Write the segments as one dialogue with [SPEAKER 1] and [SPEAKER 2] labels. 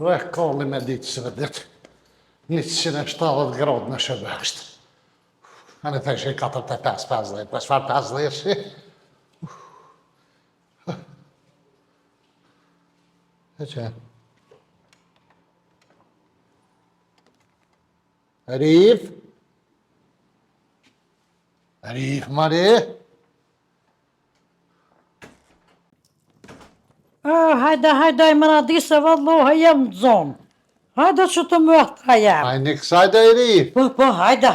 [SPEAKER 1] Kalli me ditë që vedet. 170 gradë në shëbësht. A në thëshë 45-50, për shfar 50. E që? Arif, Mari?
[SPEAKER 2] Hajde, i mëradi se vëlloha jem në zonë. Hajde që të mëhtë ka jem.
[SPEAKER 1] Hajde kësajde, Arif.
[SPEAKER 2] Po, hajde.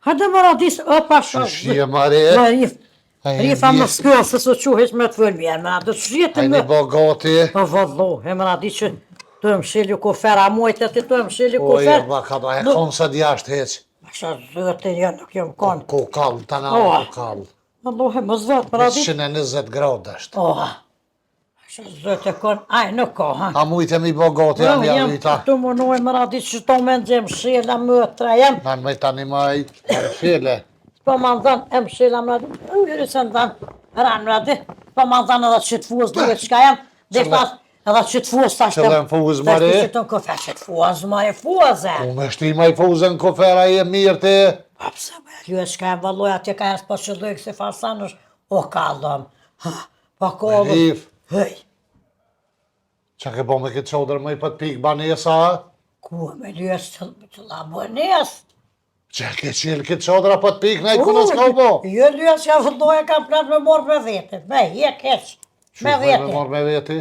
[SPEAKER 2] Hajde mëradi se, opa shumë.
[SPEAKER 1] Shie, Mari?
[SPEAKER 2] Arif, a më s'kjo, se së quhesh me të vëllë mjerë, mëradi, shie të
[SPEAKER 1] Hajde bo gati.
[SPEAKER 2] Po vëlloha, mëradi që të më shilju kofer, a mojtë të të më shilju
[SPEAKER 1] Oje,
[SPEAKER 2] kofer.
[SPEAKER 1] ba ka do e konë së djashtë heq.
[SPEAKER 2] Asha zëtë një nuk jam konë.
[SPEAKER 1] Ko kallë, të na ko kallë.
[SPEAKER 2] Vëlloha, më zëtë, mëradi.
[SPEAKER 1] 120 gradë është.
[SPEAKER 2] Asha zëtë e konë, aj nuk ka, ha.
[SPEAKER 1] A mujtë mi bo gati, jam javita.
[SPEAKER 2] Tu më nojë më radi që to me nëzëm shila më të jem.
[SPEAKER 1] Në me tani maj, shile.
[SPEAKER 2] Po më nëzën e më shila më radi. Ujëri se nëzën, ranë më radi. Po më nëzën edhe që të fuës duhet qka jem. Dhe pas edhe që të fuës ta shtem.
[SPEAKER 1] Qëllën fuës, Mari?
[SPEAKER 2] Që të në kofe që të fuës, Mari, fuës e.
[SPEAKER 1] U me shtima i fuzën kofera i e mirë ti.
[SPEAKER 2] Po pëse me luet qka jem valloj atje ka jem s'po që lojë këse farsan është. O kallëm. Po kallëm.
[SPEAKER 1] Arif.
[SPEAKER 2] Hëj.
[SPEAKER 1] Qa ke bo me këtë qodrë më i pët pikë banesa?
[SPEAKER 2] Ku me luet që la bënes.
[SPEAKER 1] Qa ke qilë këtë qodrë a pët pikë, ne i kunës ka bo?
[SPEAKER 2] Jo luet që vëlloj e kam plan me morë me vete. Me hek heq. Me
[SPEAKER 1] Me
[SPEAKER 2] vete.
[SPEAKER 1] morë me veti?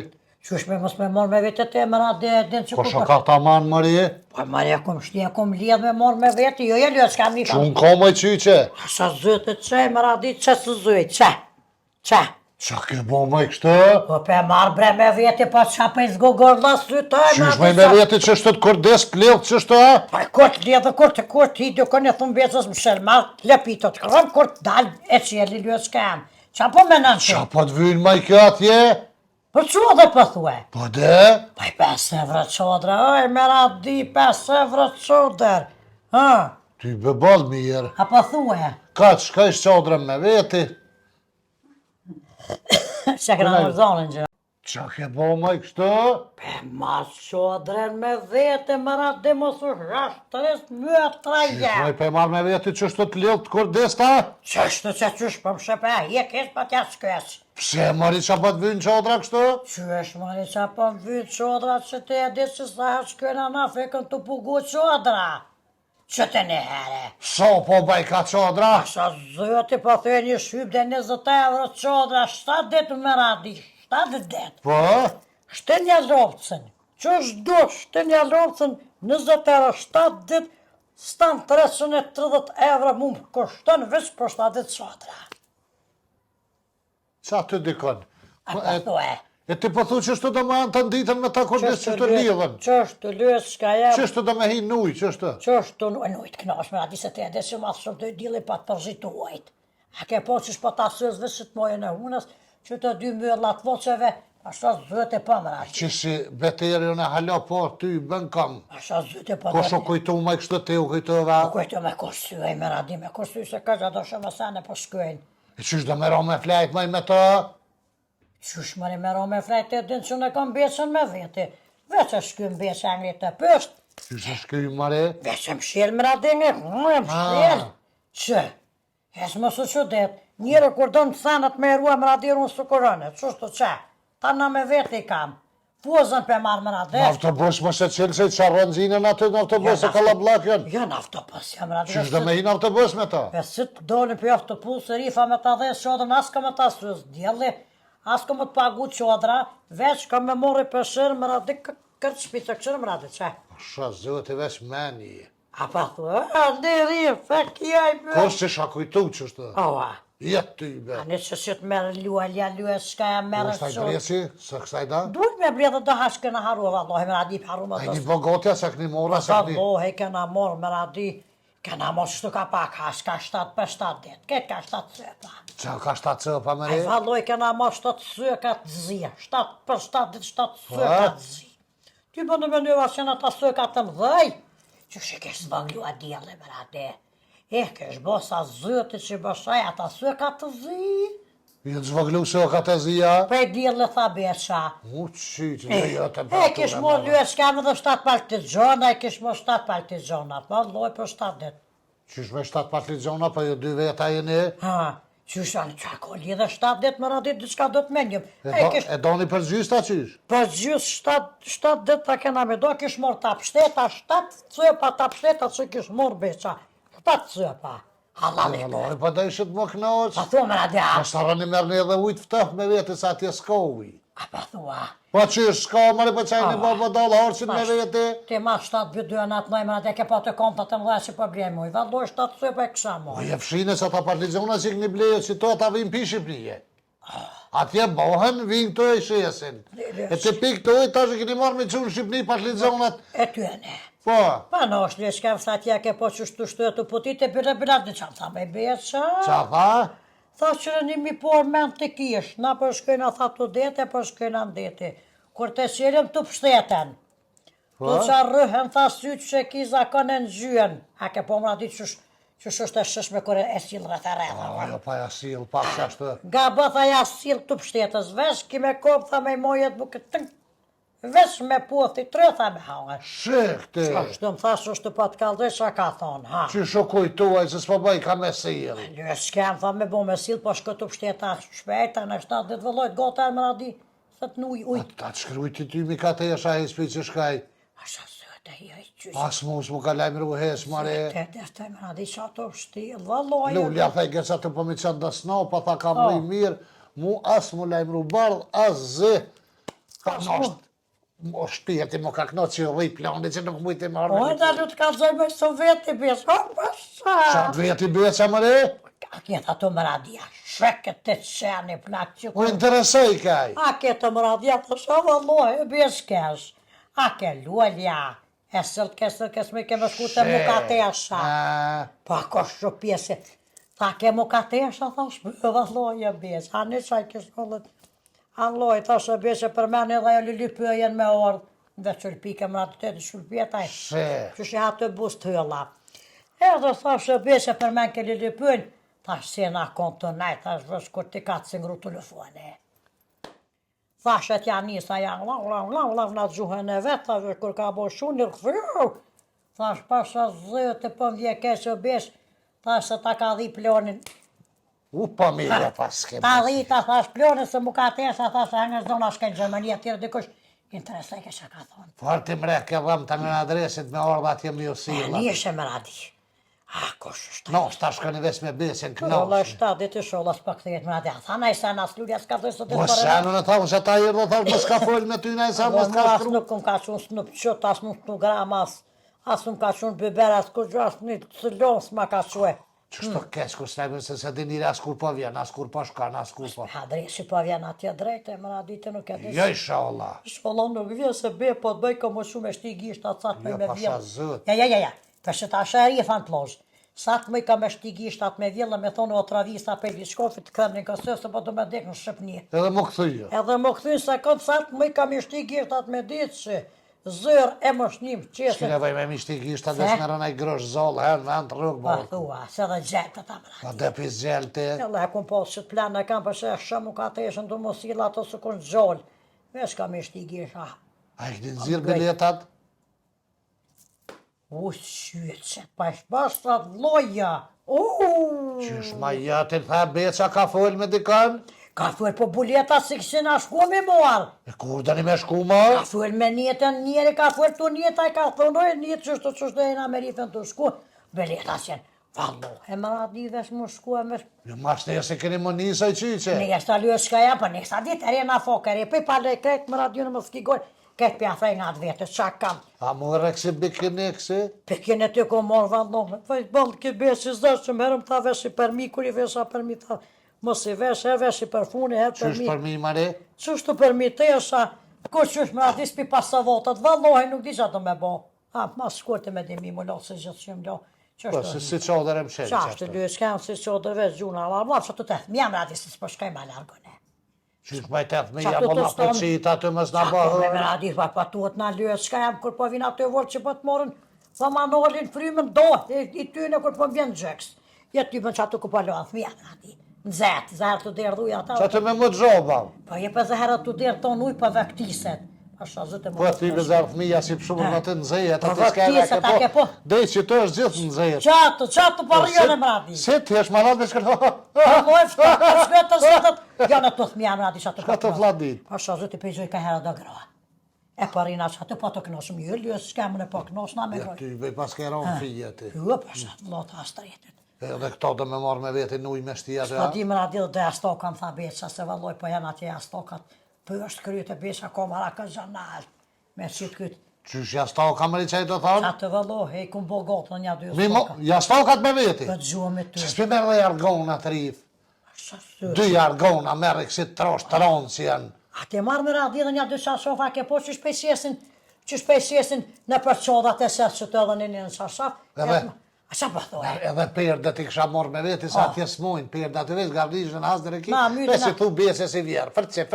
[SPEAKER 2] Qysh me mos me morë me vete të e mëra dhe din që
[SPEAKER 1] Ko shaka ta manë, Mari?
[SPEAKER 2] Po Marja kom shtia kom lidh me morë me vete, jo e ljo s'kam një kam.
[SPEAKER 1] Qunë ko më i qyqe?
[SPEAKER 2] Sa zëtë të qaj mëra di që së zëjë, që?
[SPEAKER 1] Qa ke bo më i kështë?
[SPEAKER 2] Po pe marë bre me vete, po qa pe zgogorla së të e
[SPEAKER 1] Qysh me veti që është të kërdes plilë që është?
[SPEAKER 2] Po kurt lidhë, kurt ti, do kënë e thumë becës më shelë marë, lepito të kërëm, kurt dalë e qëllë ljo s'kam. Qa po me nënë që?
[SPEAKER 1] Qa po të vynë më i kjo atje?
[SPEAKER 2] Po që dhe po thue?
[SPEAKER 1] Po dhe?
[SPEAKER 2] Po i 5 evra qodra, oj, mëra di 5 evra qodrë.
[SPEAKER 1] Ty bebal mirë.
[SPEAKER 2] A po thue?
[SPEAKER 1] Ka që shka ishtë qodrën me veti?
[SPEAKER 2] Që këna në zonën gjë.
[SPEAKER 1] Qa ke bo më i kështë?
[SPEAKER 2] Pe ma qodrën me vete, mëra di mos u shashtëres më traje.
[SPEAKER 1] Më i pe marrë me veti që është të lillë të kërdes ta?
[SPEAKER 2] Qështë që qysh po më shëpe, je kesh pa tja shkës.
[SPEAKER 1] Pse Mari qa po të vynë qodra kështë?
[SPEAKER 2] Qysh Mari qa po më vytë qodra që te e di që sa shkëna na fekën të pugu qodra. Që të një here.
[SPEAKER 1] So po baj ka qodra?
[SPEAKER 2] Sa zëti po thë një shyp dhe 20 euro qodra, 7 ditë më radi, 7 ditë.
[SPEAKER 1] Po?
[SPEAKER 2] Shtë një lovcën, që është do shtë një lovcën, 20 euro, 7 ditë, stan 330 euro mu më kushton veç për 7 ditë qodra.
[SPEAKER 1] Qa të dikon?
[SPEAKER 2] A po thue.
[SPEAKER 1] E ti po thu që është të me anë të nditën me ta kërdes që të lidhën?
[SPEAKER 2] Që është të lësë shka jam.
[SPEAKER 1] Që është të me hi nuj, që është?
[SPEAKER 2] Që është të nujtë knash me ati se te edhe që mas shumë të dili pa të përzituajt. A ke po që shpo ta sëzve që të mojën e hunës, që të 2 myllat voqeve, ashtë zëte për më raqë.
[SPEAKER 1] Që si beterion e hala po ty bën kam.
[SPEAKER 2] Ashtë zëte për
[SPEAKER 1] Ko shë kujtu me kështë të u kujtova?
[SPEAKER 2] Po kujtu me kostyoj me radi, me kostyoj se ka gjatë shumë asane po shkojnë.
[SPEAKER 1] E qysh do me ro me flajt maj me të?
[SPEAKER 2] Qysh mëri me ro me flajt e din që në kom beqen me veti. Veç e shkym beqen angli të pësht.
[SPEAKER 1] Qysh e shkyj Mari?
[SPEAKER 2] Veç e më shirë më radi një, më shirë. Që? Hes më së që det, njëre kur do në thanët me erua më radi unë së koronet, qështë të që? Ta në me veti kam. Fuzën për marë më radi.
[SPEAKER 1] Në autobus më se qëllë që i qarë zinën aty në autobus e kalablak jënë.
[SPEAKER 2] Jo në autobus jam radi.
[SPEAKER 1] Qysh do me hi në autobus me ta?
[SPEAKER 2] E si të doli për autobus, rifa me ta dhe qodrën, as ka me ta sëz, djeli, as ka me të pagu qodra, veç ka me mori për shërë më radi, kërë shpitë të këshërë më radi, që?
[SPEAKER 1] Shë zëti veç meni.
[SPEAKER 2] A pa thua, në rrim, fek jaj për.
[SPEAKER 1] Kos që shka kujtu që është?
[SPEAKER 2] Oa,
[SPEAKER 1] Jetë ty be.
[SPEAKER 2] a në që si të merë lua, shka ja merë
[SPEAKER 1] Kos taj
[SPEAKER 2] qodrë.
[SPEAKER 1] bresi, së kësaj da?
[SPEAKER 2] Duhet me bledhe dhe hashke në haru, vallohi, më radi për haru më
[SPEAKER 1] A
[SPEAKER 2] të
[SPEAKER 1] një bogotja se këni mora se këni...
[SPEAKER 2] vallohi, kena morë më radi, kena morë shtu ka pak hashka, 7 për 7 dit, këtë ka 7 cëpa.
[SPEAKER 1] Qa ka 7 cëpa me
[SPEAKER 2] Ai
[SPEAKER 1] re?
[SPEAKER 2] valloj kena ma 7 syka të zi, 7 për 7 ditë 7 syka të zi. Ty për në mënyva që në ta syka të mdhej, që shë kesh zvanglu a djele më rade. Kesh bo sa zëti që bëshaj ata syka të zi.
[SPEAKER 1] Ju të zvoglu se o katezia?
[SPEAKER 2] Prej dillë tha beqa.
[SPEAKER 1] Mu qyqë, jo të
[SPEAKER 2] E kish mo lyë s'kam edhe 7 partizona, e kish mo 7 partizona, po loj për 7 dit.
[SPEAKER 1] Qysh me 7 partizona, po ju 2 veta jeni?
[SPEAKER 2] Ha, qysh anë qa ko lidhe 7 dit më radit diçka do të menjëm.
[SPEAKER 1] E doni për gjysta qysh?
[SPEAKER 2] Për gjys 7 dit ta kena me do, kish mor ta pshteta, 7 cëpa ta pshteta që kish mor beqa. 7 cëpa. Halali.
[SPEAKER 1] Halali, po da ishët më knoq.
[SPEAKER 2] Pa thua me radia.
[SPEAKER 1] Po sarani mërni edhe ujtë ftëh me vete sa atje s'ka uj.
[SPEAKER 2] A pa thua.
[SPEAKER 1] Po qysh s'ka, mërë po qajni bo dalë harqin me vete?
[SPEAKER 2] Ti ma 7 bëdy në atë lojmë radia, ke pa të konta të mëdha që problemi uj. Valloj 7 cëpa e kësha moj.
[SPEAKER 1] Po je fshine sa ta partizona që këni bleje që to ta vim pi Shqipnije. Atje bohen, vinë të e shesin. E të pik të ujtë, tash e këni marrë me qunë Shqipni partizonat.
[SPEAKER 2] E tyene.
[SPEAKER 1] Po,
[SPEAKER 2] Pa në është një shkem sa tja ke po që shtu të putit e bërë në qamë tha me beqa.
[SPEAKER 1] qa tha?
[SPEAKER 2] Tha që në një mi por men të kish, na për shkojna tha të dete, për shkojna në dete. Kur të qelim të pështeten, të qa rrëhen tha sytë që ki zakone në gjyen. A ke po mëra ditë që shështë e shëshme kërë e silë rrët e redha.
[SPEAKER 1] Ajo pa jasil, pak që ashtë.
[SPEAKER 2] Ga bë tha ja silë të pështetës, vesh ki me kopë tha me mojet buke tëng. Vesh me pothi, tre tha me hangë.
[SPEAKER 1] Shikti,
[SPEAKER 2] Shtë më thash është të pa të kaldoj që ka thonë, ha.
[SPEAKER 1] që shokoj tuaj, se s'po bëj ka me sil.
[SPEAKER 2] Një s'kem, tha me bo me silë, po shko të pështeta shpejta, në 7 ditë vëllojt, gota e më radi, se të nuj ujtë.
[SPEAKER 1] Ta të shkrujti ty mi ka të jesha e s'pi që shkaj.
[SPEAKER 2] Asha sëtë e jaj qysh.
[SPEAKER 1] Pas mu s'mu ka lajmëru hes, mare.
[SPEAKER 2] Te të më radi që ato pështilë, vëllojt.
[SPEAKER 1] Lulja thaj gësa të po mi qanë dësno, pa tha ka më i mirë, mu as mu lajmëru bardh, as zë. Ka nështë, mo shpjeti mo ka knoq që rri plani që nuk mujti marrë.
[SPEAKER 2] O, da lu të kalzoj me së veti bes, o, pasha.
[SPEAKER 1] Qatë veti beqa mëre?
[SPEAKER 2] A kjetë ato më radia, sheket të qeni plak që
[SPEAKER 1] U interesoj kaj.
[SPEAKER 2] A ke të më radia, të shë vëlloj, bes kesh. A ke lualja, e sëllë kes me ke më shku të mukatesha. Pa ko shë pjesë, tha ke mukatesha, tha shpë vëlloj e bes, a në qaj kesh këllët. Alloj, ta shë beshe për mene dhe jo lili pëjen me ordë, dhe qërpike më ratë të të shurpjetaj, që shë ha të bus të hëlla. Edhe ta shë beshe për mene ke lili pëjen, ta shë si na konë të nej, ta shë vësh kur t'i ka të singru telefone. Ta shë t'ja njësa janë, lav, na gjuhën e vetë, ta vësh kur ka bo shunir, këthërë. Ta shë pasha zëjë të pëm vje keqë besh, ta shë ta ka dhi plonin.
[SPEAKER 1] U familja pas ke.
[SPEAKER 2] Ta dhita, thash plonin se mu ka tesha, thash e nga zona shkejnë Gjermani, atyrë dikush, interesaj ke që ka thonë.
[SPEAKER 1] Farti mre ke dhëm të në adresit me orda atje më josila.
[SPEAKER 2] Nishe më radi. A, kush është?
[SPEAKER 1] No, s'ta shkoni ves me besin
[SPEAKER 2] Ola
[SPEAKER 1] knoqë.
[SPEAKER 2] 7 ditë shola s'pa këthejet më radi. A tha na i sa nas lulja s'ka dhoj sot e
[SPEAKER 1] Po senu në thamë që ta i rdo thamë më s'ka folë me ty në e sa më s'ka
[SPEAKER 2] As
[SPEAKER 1] shkru.
[SPEAKER 2] nuk kum ka qunë snup qët, as nuk nuk gram, as nuk ka qunë biber, as kur gjo, as një cëllon s'ma ka quë.
[SPEAKER 1] Qështu keq kur s'lejmë se se dinire as kur po vjen, as kur po shkan, as kur po.
[SPEAKER 2] Ha drejshi po vjen atje drejte, më radite nuk e di.
[SPEAKER 1] Jo inshallah.
[SPEAKER 2] Shkollon nuk vjen se be, po të bëj ka më shumë e shti gisht atë sa të
[SPEAKER 1] Jo,
[SPEAKER 2] me
[SPEAKER 1] pasha
[SPEAKER 2] vjellë.
[SPEAKER 1] zët.
[SPEAKER 2] Ja, për që ta shë e thanë plozh. Sa të mëj ka me shti gisht atë me vjellë, me thonë o travisa për shkofit të krem një kësë, se po do me dek në Shqipni.
[SPEAKER 1] Edhe më këthyja.
[SPEAKER 2] Edhe më këthynë se këtë sa të mëj ka me shti gisht atë me ditë që zërë e më shnim qese.
[SPEAKER 1] Shkine vaj me mishti kishta dhe s'merën e grosh zollë, herë në antë rrugë
[SPEAKER 2] Pa
[SPEAKER 1] bërë.
[SPEAKER 2] thua, se dhe gjepë të mëra.
[SPEAKER 1] Pa dhe pis gjellë ti.
[SPEAKER 2] Edhe e kun posë që të planë e kam për që shumë ka të eshën të mosila ato së kun gjollë. Vesh ka me shti gisht,
[SPEAKER 1] A i këni nëzirë biletat?
[SPEAKER 2] U qytë që pa shpastat loja.
[SPEAKER 1] Qysh ma jatin tha beqa ka folë me dikan?
[SPEAKER 2] Ka thuel po buleta si këshin a shku me muar.
[SPEAKER 1] E kur dani me shku ma?
[SPEAKER 2] Ka thuel me njetën njeri, ka thuel të njeta, ka thunoj njetë qështë e na me rifën të shku. Bileta qenë, vallo, e më radi vesh më shku e me shku.
[SPEAKER 1] Jo mas në se keni më njësaj qyqe.
[SPEAKER 2] Në jeshtë alu e shkaja, për në jeshtë ditë, e rena fokere, për i pale kretë më radi në më skigoj, këtë pja thej nga atë vetës, qa kam.
[SPEAKER 1] A mu reksi bikini kësi?
[SPEAKER 2] Pekin e ty ko morë vallo, vaj balë këtë besë i zërë që më herëm ta vesh i përmi, kur i vesha përmi ta, mos i vesh, e vesh i përfuni, her
[SPEAKER 1] Qysh
[SPEAKER 2] përmi.
[SPEAKER 1] për mi mare?
[SPEAKER 2] Qështu përmi të esha, ku qysh më radis pi pasavotat, vallohi nuk di që ato me bo. A, mas shkurti me dimi më lo, se gjithë që më lo.
[SPEAKER 1] Po, se si qodër e më shelë
[SPEAKER 2] Qashtë të dy, s'kem si qodër veç gjuna, alarmuar që të tethë, më jam radis, s'po shkaj ma largone.
[SPEAKER 1] Qysh ma i teth me
[SPEAKER 2] Qa
[SPEAKER 1] jam
[SPEAKER 2] të
[SPEAKER 1] o
[SPEAKER 2] të
[SPEAKER 1] na
[SPEAKER 2] stonë?
[SPEAKER 1] përqita të mës na
[SPEAKER 2] Me me
[SPEAKER 1] bëhër.
[SPEAKER 2] radis, pa tuhet na lyet, s'ka jam kur po vina të vorë që po të morën, sa ma nolin frymën do, i ty në kur po më vjen gjeks. Ja ty bën që ato ku po lonë, më jam radis. zahër të derë dhuja ata.
[SPEAKER 1] Qa të me më gjoba?
[SPEAKER 2] Po je për zahërët të derë ton uj për vektiset.
[SPEAKER 1] Po ti me zarë fëmija si pëshumër në të nëzejet,
[SPEAKER 2] Po
[SPEAKER 1] ati s'ka
[SPEAKER 2] vektiset, a ke po?
[SPEAKER 1] Dej që të është gjithë nëzejet.
[SPEAKER 2] Qatë për rjën e mradi.
[SPEAKER 1] Si ti është marat me shkërto?
[SPEAKER 2] Po lojfë, të shkëtë zëtët. Jo në të thëmja mradi që atë
[SPEAKER 1] Shka të fladit?
[SPEAKER 2] Po zëtë i pejgjoj ka herë do groa. E parina që atë po të kënosëm një lësë, s'kemën e po kënosë, me
[SPEAKER 1] Ja,
[SPEAKER 2] groj.
[SPEAKER 1] ty bëj pas ke ronë fije ti.
[SPEAKER 2] Jo, po shatë lotë astretit.
[SPEAKER 1] Edhe këto dhe me marrë me veti në uj me shtia të
[SPEAKER 2] Po di mradi dhe astoka më tha beqa, se valloj po janë atje astokat. Po është kryet e beqa komara ka gjanalt. Me qitë këtë.
[SPEAKER 1] Qysh jasto kamëri që i të thonë?
[SPEAKER 2] Atë valloj, e ku bo gotë në një dy
[SPEAKER 1] Mi mo,
[SPEAKER 2] stoka.
[SPEAKER 1] jastokat me veti?
[SPEAKER 2] Po të gjuhë me ty.
[SPEAKER 1] Që s'pi merë dhe jargona të rif?
[SPEAKER 2] Shasë.
[SPEAKER 1] 2 jargona merë i kësi trosh të ronë që janë.
[SPEAKER 2] A te marrë me radi dhe një dy shasofa, ke po që shpejsjesin në përqodhat e sesë që të edhe një në shasaf.
[SPEAKER 1] Edhe?
[SPEAKER 2] A qa po thoi?
[SPEAKER 1] Edhe perdet i kësha morë me veti, sa atje s'mojnë, perdet i veç, gardishën, hasdër e ki,
[SPEAKER 2] Ma, mytë
[SPEAKER 1] besi
[SPEAKER 2] na-
[SPEAKER 1] thu bese si vjerë, fërqe.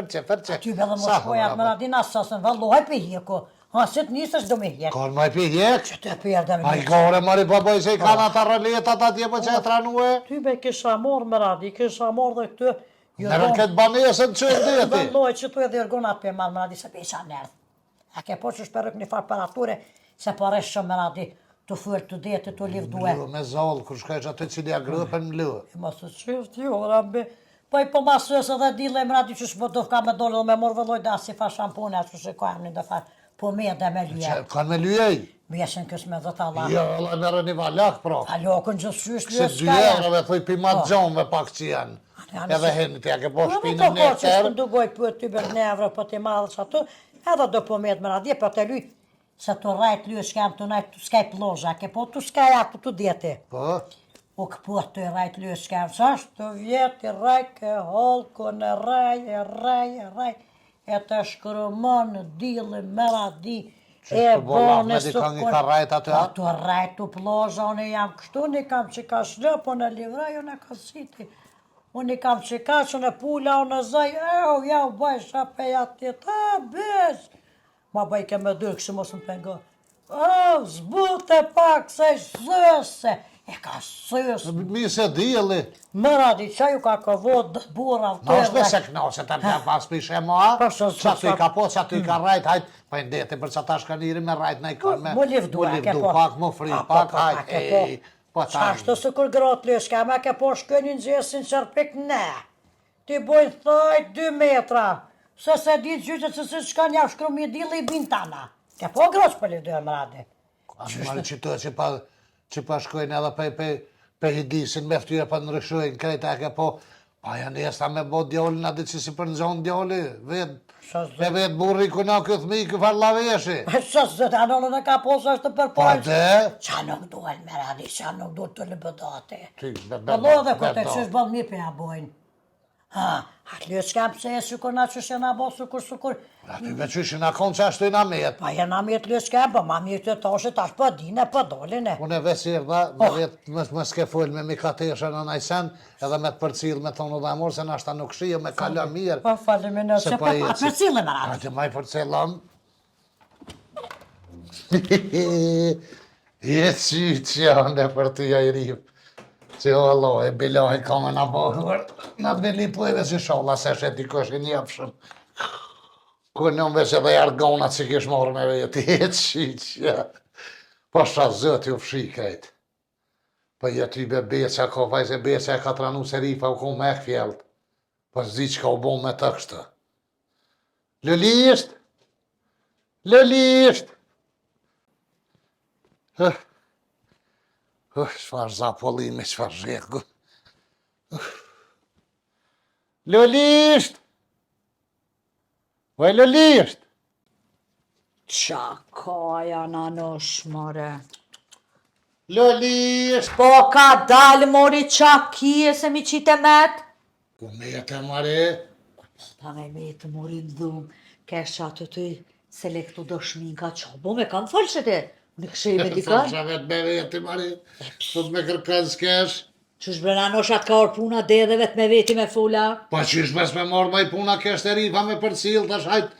[SPEAKER 2] Ty bellë më shkojat me radi në sasën, valloj për hjeko. Ha, si të njësë është do me hjek.
[SPEAKER 1] Kon ma i pi hjek?
[SPEAKER 2] Që të perde me
[SPEAKER 1] A i gore mari baboj se i kanë ata rëletat atje për që e tranue?
[SPEAKER 2] Ty be kisha morë me radi, kisha morë dhe këtë.
[SPEAKER 1] Nërën këtë banesën që e deti.
[SPEAKER 2] Valloj që tu edhe ergonat për marë me radi se pesha nerdh. A ke po që shperëk një farë parature, se paresh shumë me radi të fërë të dete të livdue.
[SPEAKER 1] Mlu, me zollë, kër shkaj që aty cili a grëpën mlu.
[SPEAKER 2] E ma së qëftë jo, rabbe. Po i po masës edhe dile me radi që shpëtof ka me dole dhe me morë vëlloj da si fa shampone, a që shikojmë një dhe farë. Po me dhe me lje.
[SPEAKER 1] Që kanë me lyej?
[SPEAKER 2] Bjeshen kësë me dhe tala.
[SPEAKER 1] Jo, Allah merë një valak, pro.
[SPEAKER 2] A lokën që s'ysh
[SPEAKER 1] Se
[SPEAKER 2] lje
[SPEAKER 1] 2
[SPEAKER 2] s'ka janë.
[SPEAKER 1] eurove thuj pi gjonve pak që janë.
[SPEAKER 2] janë
[SPEAKER 1] Edhe
[SPEAKER 2] si-
[SPEAKER 1] heni t'ja ke po
[SPEAKER 2] Po me
[SPEAKER 1] shpinë
[SPEAKER 2] to
[SPEAKER 1] në
[SPEAKER 2] ko që
[SPEAKER 1] tërë.
[SPEAKER 2] s'kën dugoj për ty bërë në evro për t'i madhë që ato, edhe do po me të më radje për të luj, se të rajt luj s'kam të najt të skaj plozha, ke po të skaj aku të djeti.
[SPEAKER 1] Po,
[SPEAKER 2] O këpo të rajt luj s'kam, sa është të vjetë i raj ke holko në raj, e të shkërëmon në dili më radi,
[SPEAKER 1] Që të bolla me dikon i ka rajt aty, a?
[SPEAKER 2] Po të rajt të plozha, unë jam kështu, një kam që ka shlë, po në livraj, unë e ka siti. Unë i kam që ka që në pula, unë në zaj, ja u baj shapej atje, ta besh. Ma baj ke me dyrë, kështë mos më pengo. Zbute pak, se sëse, e ka sëse.
[SPEAKER 1] Mi se dili.
[SPEAKER 2] Më radi, qa ju ka këvot, dë bura,
[SPEAKER 1] Në është me se knose të mja pas pishe moa,
[SPEAKER 2] Po, so,
[SPEAKER 1] që aty i ka po, që aty i ka rajt, hajt, pa i ndeti për që ta shkaniri me rajt në i kanë me...
[SPEAKER 2] Mu livdu, a ke po.
[SPEAKER 1] pak, mu fri pak, hajt, ej, po
[SPEAKER 2] Qa
[SPEAKER 1] ta...
[SPEAKER 2] është të kur gratë lëshka, me ke po shkënin gjesin qërpik, ne. Ti bojnë thajt 2 metra, se ditë gjyqët që si shkan ja shkru mi dili i bin tana. Ke po groqë për livdu e më radi.
[SPEAKER 1] Animali që të që pa shkojnë edhe pe hidisin me ftyre pa nërëshojnë krejta e ke po, pa janë jesta me bo djollin, adi që si për nëzonë djolli, me vetë burri kuna këtë mi, këtë farë laveshi.
[SPEAKER 2] Qa se të anonë në ka posë është të
[SPEAKER 1] Pa
[SPEAKER 2] përpojnë.
[SPEAKER 1] dhe,
[SPEAKER 2] Qa nuk duhet me radi, qa nuk duhet të lëbëdate.
[SPEAKER 1] ty,
[SPEAKER 2] Pëllo dhe këtë që është bëllë mirë për ja bojnë. Ha, atë lë s'kam pse e sukur na që shena bo sukur.
[SPEAKER 1] aty me qyshin akon që ashtu i na met.
[SPEAKER 2] Pa jena mirë të lë s'kam, po ma mirë të toshe tash po dine, po dolin e.
[SPEAKER 1] Unë e vesir dha, me vetë më s'ke full me mikatesha në najsen, edhe me të përcil me tonë dhe amor, se nashta nuk shio me kalla mirë.
[SPEAKER 2] Po falim e në
[SPEAKER 1] Se
[SPEAKER 2] që
[SPEAKER 1] po
[SPEAKER 2] po
[SPEAKER 1] eci.
[SPEAKER 2] atë për cilë me radi.
[SPEAKER 1] Ate maj përcelam. Jetë qyqja në për të jajrip. Që o Allah, e bilahi ka me në bëhër. Në të beli pleve si sholla, se sheti kësh i njëpshëm. Ku në veç edhe jargonat që kish morë me veti, jetë qyqja. Po shta zët ju fshikajt. Po jetë i be beqa, ka vajze beqa e ka tranu se rifa u ku me fjellët. Po zdi që ka u bon me të kështë. Lëlisht! Lëlisht! Shfar zapollimi, shfar zhekgu. Lëlisht! Vaj lëlisht!
[SPEAKER 3] Qa ka janë anosh, more?
[SPEAKER 1] Lëlisht!
[SPEAKER 3] Po ka dalë, mori, qa kije se mi qite met?
[SPEAKER 1] Ku me jetë e mare?
[SPEAKER 3] Ta me me të mori në dhumë, kesha të ty selektu dëshmin ka qa, bo me kanë falë që te, në këshë i me dikar,
[SPEAKER 1] Fasha vetë me veti, mare. Sot me kërkën s'kesh.
[SPEAKER 3] që shbrena anoshat ka orë puna dhe edhe vetë me veti me fula.
[SPEAKER 1] Pa qysh mes me morë maj puna kesh të rifa me përcil, tash hajt.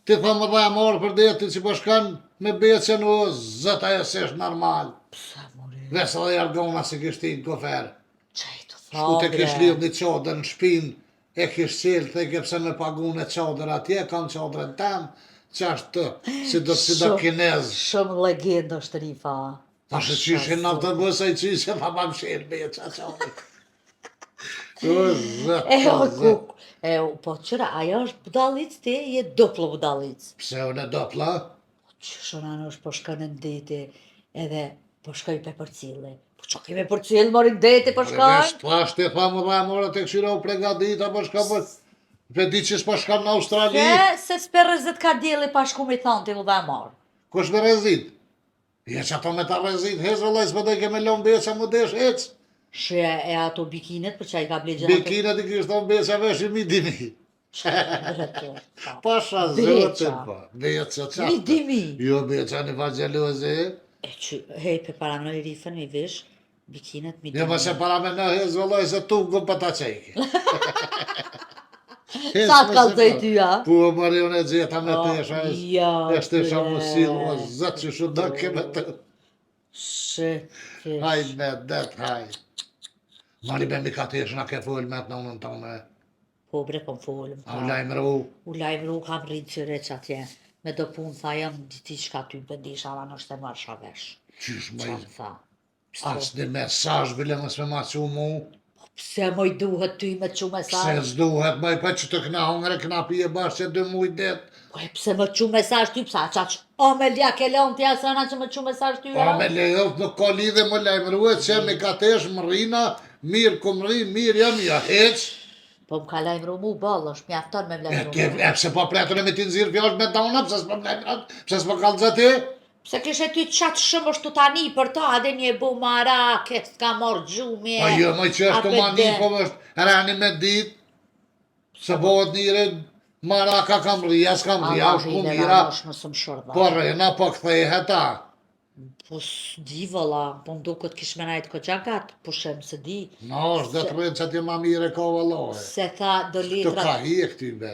[SPEAKER 1] Ti thëmë dhe e morë për deti që po shkan me becën o zëta e sesh normal.
[SPEAKER 3] Sa mori,
[SPEAKER 1] Vesë dhe jargona si kishti në kofer.
[SPEAKER 3] qa i të
[SPEAKER 1] Shku të kish
[SPEAKER 3] bre.
[SPEAKER 1] lidh një qadër në shpinë, e kish qelë, the ke pse me pagun e qadër atje, kam qadërën tem, që është të, si do kinez.
[SPEAKER 3] Shumë legendë është rifa.
[SPEAKER 1] Thashë qyshin në autobus e qyshin, pa më shirë me qa qadër. O, zëtë, zëtë.
[SPEAKER 3] Po qëra, ajo është budalic, ti je doplo budalic.
[SPEAKER 1] Pse unë e dopla?
[SPEAKER 3] Që shënan është po shkën në ndeti, edhe po shkoj pe përcili. Po që kemi përcili, mori ndeti po shkoj?
[SPEAKER 1] Vesh thash ti tha më dha morë të këshira u pregadita, po shka po... Pe di që s'po shkam në Australi,
[SPEAKER 3] Se s'pe rëzit ka djeli pa shku mi thonë ti mu dhe marë.
[SPEAKER 1] kush me rezit? Je që ato me ta rezit, hez vëllaj, s'po dhe ke me lom beqa më desh hec.
[SPEAKER 3] Shë e ato bikinet, për që a i ka blegjen
[SPEAKER 1] Bikinet i kishtë thonë beqa vesh i midimi. Pasha zotën po, beqa qatë.
[SPEAKER 3] Midimi.
[SPEAKER 1] Jo beqa një fagjeloze.
[SPEAKER 3] E që, hej, pe para në rifën mi vish, bikinet midimi.
[SPEAKER 1] Jo më se para me në hez vëllaj, se tu gëm për ta qejke.
[SPEAKER 3] Sa të kalzoj ty, a?
[SPEAKER 1] Po, Marion e gjeta me tesha,
[SPEAKER 3] ja,
[SPEAKER 1] eshte isha
[SPEAKER 3] bre.
[SPEAKER 1] më silë, o zëtë që shu do keme të...
[SPEAKER 3] Shë,
[SPEAKER 1] Hajt me det, hajt. Mari be mi ka tesh na ke full me të në unën tonë.
[SPEAKER 3] po bre kom folëm.
[SPEAKER 1] A u lajmëru.
[SPEAKER 3] U lajmëru kam rritë që req atje. Me do punë tha jam diti shka ty bëndisha, ala nështë e marrë shavesh.
[SPEAKER 1] Qysh
[SPEAKER 3] Qa
[SPEAKER 1] më
[SPEAKER 3] më tha?
[SPEAKER 1] as një mesazh bile mos me ma që mu.
[SPEAKER 3] Pse moj duhet ty me që
[SPEAKER 1] Pse
[SPEAKER 3] mesazh?
[SPEAKER 1] s'duhet më i pa që të kna hongre, kna pije bashkë që 2 muj det.
[SPEAKER 3] Po e pse më që mesazh ty, psa qaq? O me lja ke leon t'ja sëna që më që mesazh ty,
[SPEAKER 1] Pa me lejot nuk ka lidhe më lajmëruet që mi ka tesh më rrina, mirë kum rri, mirë jam ja heq.
[SPEAKER 3] Po më ka lajmëru mu balë, është mjafton me më lajmëru mu.
[SPEAKER 1] E pse po pretën e me ti nëzirë fjash me dona, pse s'po lajmërat, pse s'po kalëzat ti?
[SPEAKER 3] Pse kishe ty qatë shumë është të tani për ta, adhe një bu marake, s'ka morë gjumje.
[SPEAKER 1] Pa jo, më që është të mani, po është rani me dit, se bëhet njëre, maraka kam rria, s'kam rria, është ku mira,
[SPEAKER 3] është më sëmë shërda.
[SPEAKER 1] po rrena, po kthehet ta.
[SPEAKER 3] Po s'di vëlla, po më duket kish me najtë ko gjakat, po shem se di.
[SPEAKER 1] No, është dhe të rrënë që ti ma mire ka vëllohe.
[SPEAKER 3] Se tha do
[SPEAKER 1] Të ka
[SPEAKER 3] litra...
[SPEAKER 1] hiek ty be.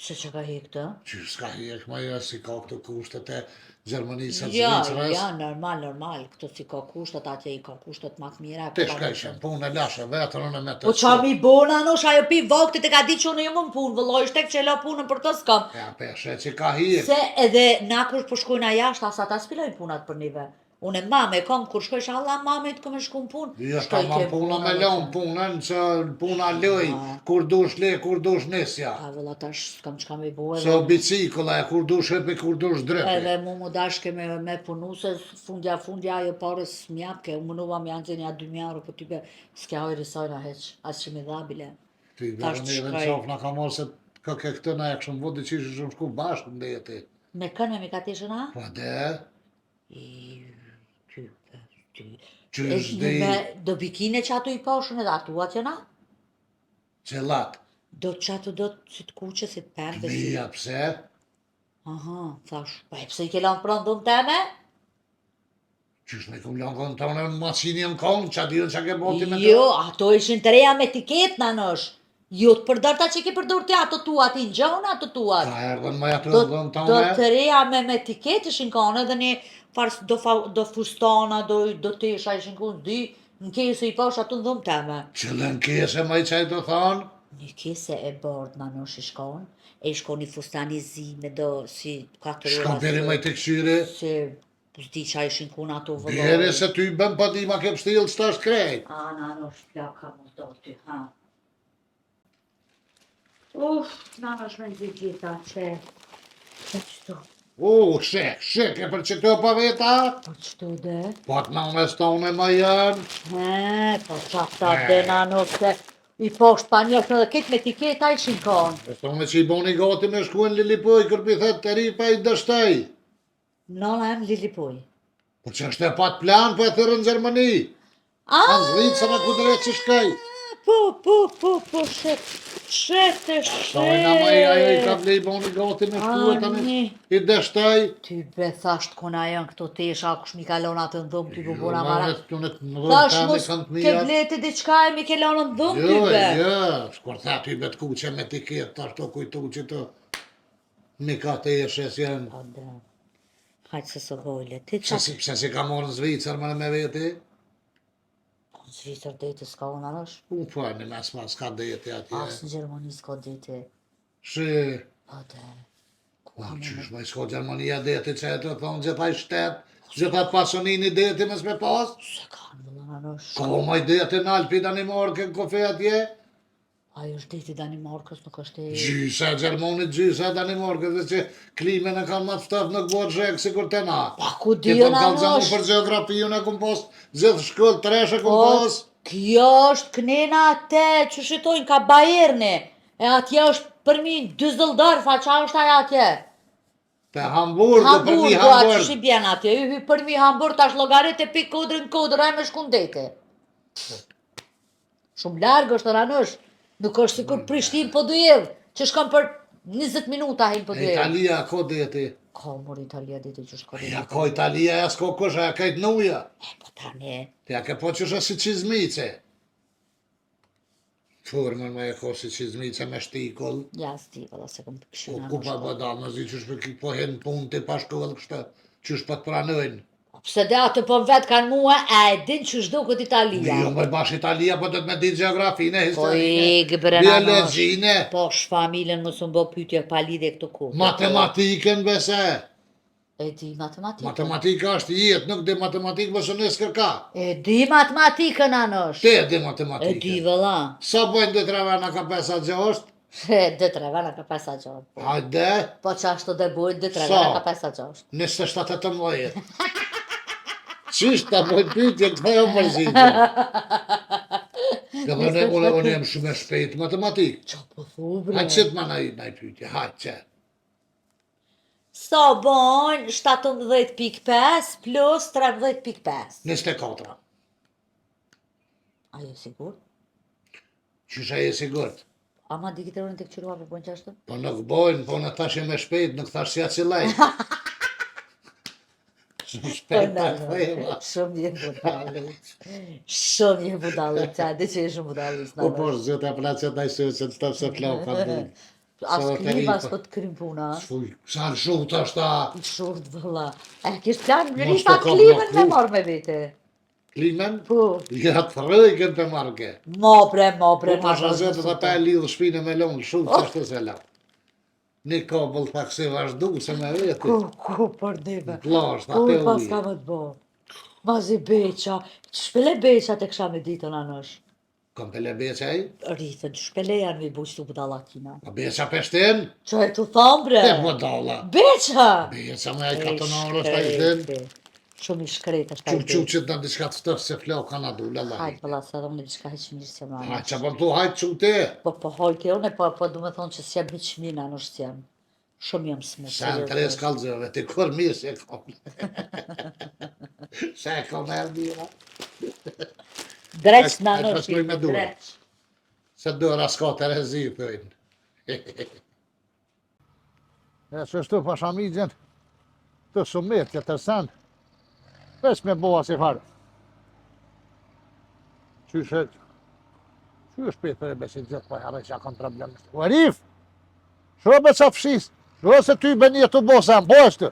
[SPEAKER 3] Se që ka hik të?
[SPEAKER 1] Që s'ka hiek, ma jo si ka këtu kushtet e Gjermanisë e
[SPEAKER 3] Ja,
[SPEAKER 1] Zvicrës.
[SPEAKER 3] ja, normal, këto si ka kushtet, atje i ka kushtet ma të mira.
[SPEAKER 1] Ti shkajshen punë e lashe vetën unë me të
[SPEAKER 3] Po qa mi bona, nosh, ajo pi vaktit e ka di që unë jë më në punë, vëlloj, shtek që e la punën për të s'kam.
[SPEAKER 1] Ja, peshe që ka hiek.
[SPEAKER 3] Se edhe na kur po shkojna jashtë, asa ta s'piloj punat për nive. Unë e mame kam, kur shkojsh Allah mame të këmë shku në punë.
[SPEAKER 1] Jo, ka ma puna me lon punën, që puna loj, kur dush le, kur dush nesja.
[SPEAKER 3] A vëlla tash s'kam qka me bo
[SPEAKER 1] Se o bicikula e kur dush hepi, kur dush drepi.
[SPEAKER 3] edhe mu dashke me punu se fundja ajo pares mjapke, u mënuva me janë gjenja 2.000 euro, po type s'kja oj risojna heq, as që mi dha bile.
[SPEAKER 1] Ty
[SPEAKER 3] Tash
[SPEAKER 1] bërë një
[SPEAKER 3] shkoj.
[SPEAKER 1] qof në ka morë se ka ke këtë na e këshëm vodi që ishë shumë shku bashkë në deti.
[SPEAKER 3] Me kënë me mi ka tishë na?
[SPEAKER 1] Pa de,
[SPEAKER 3] Ty.
[SPEAKER 1] qysh di,
[SPEAKER 3] Me do bikine që ato i pashën edhe atuat jena?
[SPEAKER 1] qelat.
[SPEAKER 3] Do që ato do të si të kuqe, si të pembe, si...
[SPEAKER 1] Mija pse,
[SPEAKER 3] Aha, thash, pa e pse i ke lanë pranë dhëmë teme?
[SPEAKER 1] qysh me kum lanë kënë tonë në maqini në konë, që adion që ke boti me të.
[SPEAKER 3] Jo, ato ishin të reja me etiket në nësh. Jo të përdërta që ke përdor ti ato tuat, i ngjona ato tuat.
[SPEAKER 1] Ka erdhen me ato
[SPEAKER 3] Do,
[SPEAKER 1] dhëmë
[SPEAKER 3] do
[SPEAKER 1] tonë.
[SPEAKER 3] të reja me etiket ishin kanë edhe një farë do fustana, do tesha ishin kanë dy, në kese i pash ato në dhëmë teme.
[SPEAKER 1] Që lën kese më i qaj të thonë,
[SPEAKER 3] Një kese e bardh në nësh i shkon, e i shkon një fustani zi me do si 4
[SPEAKER 1] shkam peri më i të këshyri.
[SPEAKER 3] Se s'di qa ishin kun ato vëlloj.
[SPEAKER 1] Bjeri se ty bëm pa di ma ke pështilë që ta është krejt.
[SPEAKER 3] A, në nësh plaka më do ty, ha. Në nësh me zi gjitha që... E qëto?
[SPEAKER 1] Shek, e për që të pa veta?
[SPEAKER 3] Po qëto dhe?
[SPEAKER 1] Po atë në mes tonë më janë.
[SPEAKER 3] Po qafta dhe në nësh se... I poshtë pa njështë edhe këtë me etiketa ishin kanë.
[SPEAKER 1] E tonë që i boni gati me shkuen Lilipoj, kërpi thët të ri pa i dështaj.
[SPEAKER 3] Nëna em Lilipoj.
[SPEAKER 1] Po që është e pat plan, po e thërë në Gjermani. Anë zlitë sa në kudre që shkaj.
[SPEAKER 3] Po, shete.
[SPEAKER 1] Tojna ma i ajo i ka vle i boni gati me shkuen të
[SPEAKER 3] Ani.
[SPEAKER 1] i dështaj.
[SPEAKER 3] Ty be thasht kona janë këto tesha, kush mi kalon atë në dhëmë, ty bu bona mara.
[SPEAKER 1] Në
[SPEAKER 3] Thash
[SPEAKER 1] rrë
[SPEAKER 3] mos
[SPEAKER 1] kanë të
[SPEAKER 3] ke
[SPEAKER 1] mija.
[SPEAKER 3] bleti diçka e mi ke lanë në dhëmë, ty
[SPEAKER 1] Jo,
[SPEAKER 3] be.
[SPEAKER 1] jo, shkur tha ty bet kuqe me tiket, ta shto kujtu që të mi ka të eshes janë.
[SPEAKER 3] Po dhe, hajtë se së gojle, ti
[SPEAKER 1] Pse
[SPEAKER 3] qatë,
[SPEAKER 1] si ka morë në Zvicër më me veti?
[SPEAKER 3] Zvicër deti s'ka unë anosh.
[SPEAKER 1] U po, në mes mas ka deti atje.
[SPEAKER 3] As në Gjermani s'ka deti.
[SPEAKER 1] Shi,
[SPEAKER 3] Po de.
[SPEAKER 1] qysh me s'ka Gjermania deti që e të thonë gjithaj shtetë, gjithaj pasonini deti mes me pas?
[SPEAKER 3] Se kanë vëllën anosh.
[SPEAKER 1] Ka maj deti në Alpi Danimarke në kofe atje?
[SPEAKER 3] Ajo është deti Danimarkës, nuk është e...
[SPEAKER 1] Gjysa e Gjermonit, gjysa e Danimarke, dhe që klimen e kanë matë ftaf në këbor zhekë si kur të na.
[SPEAKER 3] Pa ku
[SPEAKER 1] Ti
[SPEAKER 3] dijon
[SPEAKER 1] po kalëzamu
[SPEAKER 3] anosh.
[SPEAKER 1] për geografiju në kumë pos, gjithë shkollë, treshe kumë pos.
[SPEAKER 3] Kjo është knena te që shitojnë ka Bayerni. E atje është përmi Düsseldorf, a qa është aja atje?
[SPEAKER 1] Te Hamburgu, për
[SPEAKER 3] Hamburgu,
[SPEAKER 1] një
[SPEAKER 3] a që
[SPEAKER 1] Hamburg.
[SPEAKER 3] shi bjen atje, i hy përmi Hamburg, tash logarit e pik kodrin kodrë, e me shkun deti. Shumë largë është ranosh, nuk është si kur Prishtin po dujevë, që shkon për 20 minuta hin po
[SPEAKER 1] E
[SPEAKER 3] dujevë.
[SPEAKER 1] Italia, ko deti.
[SPEAKER 3] Ka mor Italia deti që shko
[SPEAKER 1] Ja,
[SPEAKER 3] deti.
[SPEAKER 1] ko Italia, ja s'ko kush, ja kajt nuja.
[SPEAKER 3] E po tani,
[SPEAKER 1] Ja ke po qësha si qizmice. Formën me e ko si qizmice me shtikull.
[SPEAKER 3] ja s'di valla se kom
[SPEAKER 1] Ku
[SPEAKER 3] këshyna
[SPEAKER 1] ku
[SPEAKER 3] në
[SPEAKER 1] pa
[SPEAKER 3] shkollë.
[SPEAKER 1] bëdal, në zi qysh për po hen punë të pa shkollë kështë, qysh pa të pranojnë.
[SPEAKER 3] Pse dhe atë po vetë kanë mua, e din që shdo këtë Italia.
[SPEAKER 1] Jo, me bash Italia, po do të me ditë geografine,
[SPEAKER 3] Po
[SPEAKER 1] historine,
[SPEAKER 3] i gëbrena
[SPEAKER 1] biologjine,
[SPEAKER 3] Po shfamiljen më së mbo pytje pa lidhje këtu ku.
[SPEAKER 1] matematikën bese.
[SPEAKER 3] E di matematikën.
[SPEAKER 1] Matematika është jetë, nuk di matematikë bësë në skërka.
[SPEAKER 3] E di matematikën anosh.
[SPEAKER 1] Te di
[SPEAKER 3] E di
[SPEAKER 1] matematikën.
[SPEAKER 3] vëlla.
[SPEAKER 1] Sa bojnë dhe treva në ka pesa gjosht?
[SPEAKER 3] E dhe treva në ka pesa gjosht.
[SPEAKER 1] Hajde,
[SPEAKER 3] Po që ashtu dhe bujt dhe treva
[SPEAKER 1] Sa?
[SPEAKER 3] në ka pesa gjosht.
[SPEAKER 1] 27-18. Qishtë ta bojnë pytje, këta jo përzitje. Dhe unë jem shumë e shpejt matematikë.
[SPEAKER 3] Qa po thu bre?
[SPEAKER 1] Hajtë qëtë ma në i pytje, hajtë që.
[SPEAKER 3] Sa bojnë 17.5 plus 13.5.
[SPEAKER 1] 24.
[SPEAKER 3] Ajo sigur?
[SPEAKER 1] Qysha e sigurt.
[SPEAKER 3] Ama digiterën të këqyrua po bojnë qashtu?
[SPEAKER 1] Po nuk bojnë, po në thash jem e shpejt, nuk thash si acilaj. Shumë shpejt ta thema.
[SPEAKER 3] Shumë je budallic. Shumë je budallic, a di që je shumë budallic.
[SPEAKER 1] Po po, zëtë e pra që ta i sërë që të tëpë se flau ka të bujnë.
[SPEAKER 3] As
[SPEAKER 1] Sa
[SPEAKER 3] krim,
[SPEAKER 1] të
[SPEAKER 3] as
[SPEAKER 1] ripa.
[SPEAKER 3] po të krim puna.
[SPEAKER 1] Fuj, sa në shumë të është ta
[SPEAKER 3] Shurt vëlla. E kish plan
[SPEAKER 1] Mos
[SPEAKER 3] rita
[SPEAKER 1] të ka
[SPEAKER 3] klimën me
[SPEAKER 1] bloku.
[SPEAKER 3] marrë me vete.
[SPEAKER 1] klimen?
[SPEAKER 3] Po.
[SPEAKER 1] Ja të rëjken të marke.
[SPEAKER 3] Mo bre,
[SPEAKER 1] Po ma shazet dhe ta e lidhë shpinë me longë shumë, që ashtu se la. Një kabëll tha kësi vazhdu, se me veti.
[SPEAKER 3] Ku për deve.
[SPEAKER 1] Plash, ta
[SPEAKER 3] Uj,
[SPEAKER 1] te
[SPEAKER 3] pas
[SPEAKER 1] ujë.
[SPEAKER 3] ka më të bo. Mazi beqa. Shpele beqa të kësha me ditën anosh.
[SPEAKER 1] Kom pele beqaj?
[SPEAKER 3] Rritën, shpele janë me buqtu budallakina.
[SPEAKER 1] A beqa peshtin?
[SPEAKER 3] Që e të thamë bre?
[SPEAKER 1] E budalla.
[SPEAKER 3] Beqa!
[SPEAKER 1] Beqa me e katonarës ta i din.
[SPEAKER 3] Shumë i shkret është ta i
[SPEAKER 1] Quk quk që të në diçka të ftëf se flau ka na dule, la.
[SPEAKER 3] Hajtë vëlla, se edhe unë diçka heq mirë se më
[SPEAKER 1] Ha,
[SPEAKER 3] anosh.
[SPEAKER 1] që për tu hajtë quk te?
[SPEAKER 3] Po hojtë unë, po du me thonë që s'jam hiq mirë anosh s'jam. Shumë jam smu.
[SPEAKER 1] Sa në tres kalzëve, ti kur mirë se kom. Se e kom e mira.
[SPEAKER 3] Dreq në
[SPEAKER 1] Hajtë
[SPEAKER 3] anosh.
[SPEAKER 1] shkoj me dura.
[SPEAKER 3] Dreq.
[SPEAKER 1] Se dora s'ka të rezi, thëjnë. E që shtu pashamigjen, të sumet, që të sen, veç me boa si farë. Qyshe, qysh shpet për e besin gjithë, po jarë që kam problem. U Arif, shobe që fshis, shobe se ty bënje të bosa, po është.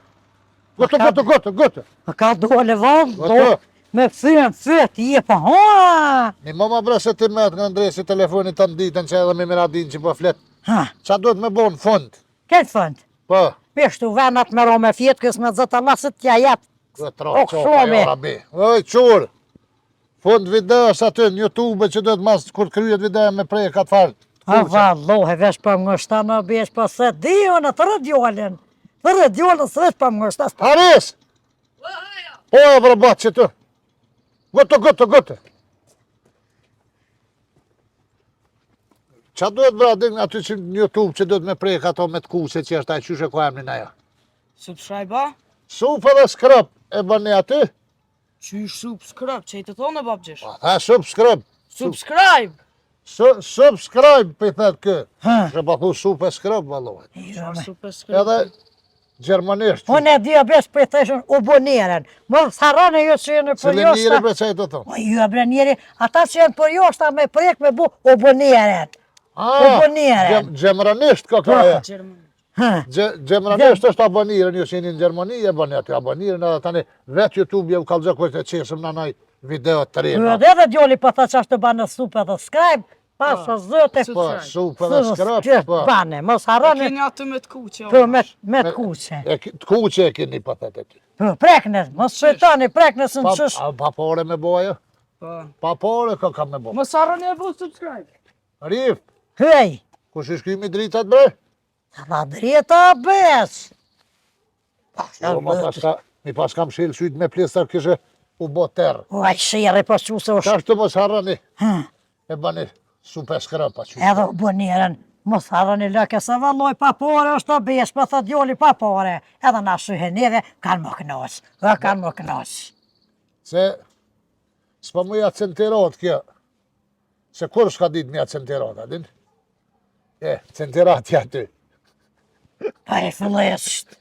[SPEAKER 1] Gëtë.
[SPEAKER 2] Më ka dole vonë,
[SPEAKER 1] Gotë.
[SPEAKER 2] me fyën fyët, je pa hoa.
[SPEAKER 1] Një mama bre se ti met nga ndresi telefonit të nditën që edhe me miradin që po flet.
[SPEAKER 2] Ha,
[SPEAKER 1] Qa do të me bo në fund?
[SPEAKER 2] këtë fënd.
[SPEAKER 1] Po,
[SPEAKER 2] Peshtu venat me ro me fjetë, kësë me zëtë Allah se t'ja jetë.
[SPEAKER 1] këtë
[SPEAKER 2] O,
[SPEAKER 1] ra qopa
[SPEAKER 2] këshome.
[SPEAKER 1] jo rabi. Oj, qurë. Fund videos aty në YouTube që do të mas kur kryet video me prej ka të farë.
[SPEAKER 2] A vallohe, vesh për më ngështa në besh për se di unë të rëdjolin. Të rëdjolin së vesh për më ngështa.
[SPEAKER 1] Haris! Po e vrabat që të. Gëtë. Qa duhet bra din aty që në YouTube që duhet me prej ka to me të kuse që është ajë qyshe ko emnin ajo?
[SPEAKER 4] Subscribe-a?
[SPEAKER 1] Supë dhe skrap e bëni aty?
[SPEAKER 4] Qysh subscribe? Që i të thonë e babgjesh?
[SPEAKER 1] Pa, tha subscribe.
[SPEAKER 4] Subscribe!
[SPEAKER 1] Subscribe për i thetë kë.
[SPEAKER 2] Ha.
[SPEAKER 1] Që pa thu supe skrap, valohet.
[SPEAKER 4] Subscribe.
[SPEAKER 1] Edhe gjermanisht.
[SPEAKER 2] Unë e dhja besh për i theshën u boniren. Më tharane jo që jenë për
[SPEAKER 1] Cile njëri
[SPEAKER 2] joshta.
[SPEAKER 1] bre që e të thonë.
[SPEAKER 2] O jo bre njeri, ata që jenë për joshta me prek me bu u boniren.
[SPEAKER 1] Ah,
[SPEAKER 2] Abonieren.
[SPEAKER 1] Gjemranisht ka ka e.
[SPEAKER 4] Gjerman.
[SPEAKER 2] Ha.
[SPEAKER 1] Gjemranisht është aboniren, ju që jeni në Gjermani e bëni aty aboniren edhe tani vetë YouTube je u kalëzë kështë e qesëm në naj Video të
[SPEAKER 2] Pyet
[SPEAKER 1] rina.
[SPEAKER 2] edhe djoli po tha ç'është të banë supë dhe skrajb, pasha zëte.
[SPEAKER 1] Po, supë dhe skrap, po.
[SPEAKER 2] Bane, mos
[SPEAKER 4] E
[SPEAKER 2] harroni.
[SPEAKER 4] keni atë me të kuqe.
[SPEAKER 2] Po me të kuqe.
[SPEAKER 1] Të kuqe e keni pa të ty.
[SPEAKER 2] Po preknes, mos shëtoni, preknes në qësh.
[SPEAKER 1] Pa pore me boja?
[SPEAKER 4] Po.
[SPEAKER 1] Pa pore ka me bo.
[SPEAKER 4] Mos harroni e bëu subscribe.
[SPEAKER 1] Rif,
[SPEAKER 2] Hej,
[SPEAKER 1] kush i shkymi dritat bre?
[SPEAKER 2] ta drita bes.
[SPEAKER 1] Mi pas kam shilë sytë me plistar kishe u bo terë.
[SPEAKER 2] Uaj, shire, po që se është.
[SPEAKER 1] Qa shtë mos harrani? E bani supe skrapa.
[SPEAKER 2] Edhe u bënirën, mos harroni lëke se valloj pa pore është të besh, po thë djoli pa pore. Edhe na shyhen neve, kanë më knoq. Kanë më knoq.
[SPEAKER 1] Se s'pa mu ja centerot kjo. Se kur s'ka dit mja centerot, adin? Centerat ja ty.
[SPEAKER 2] Pa e fillesht.